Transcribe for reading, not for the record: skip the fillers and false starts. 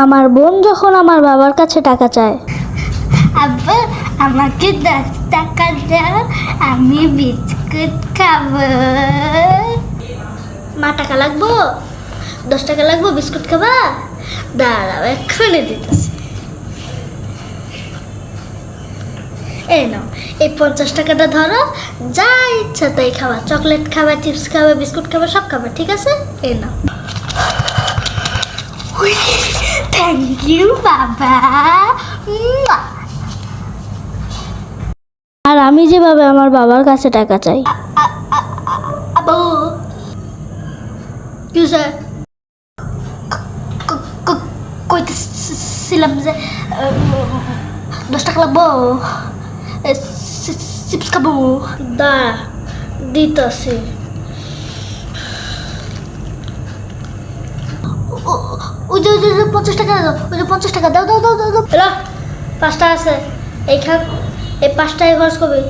আমার বোন যখন আমার বাবার কাছে টাকা চায়, আব্বা আমাকে 10 টাকা দাও, আমি বিস্কুট খাবো। মা টাকা লাগবো, 10 টাকা লাগবো, বিস্কুট খাবা? দাঁড়াও এক্ষুনি দিতেছি। এই নাও, এই 50 টাকাটা ধরো, যা ইচ্ছা তাই খাবা, চকলেট খাবা, চিপস খাবা, বিস্কুট খাবা, সব খাবা, ঠিক আছে? এই নাও। থ্যাংক ইউ বাবা। আর আমি যেভাবে আমার বাবার কাছে টাকা চাই, আব্বু কি স্যার? কইতেছিলাম যে 10 টাকা লাগবো, চিপস খাবো। দাঁড়া দিতেছি। ওই যে 50 টাকা দাও, ওই যে 50 টাকা দাও দাও দাও দাও দাও। হ্যালো, 5টা আছে এইখান, এই 5টায় খরচ করবি।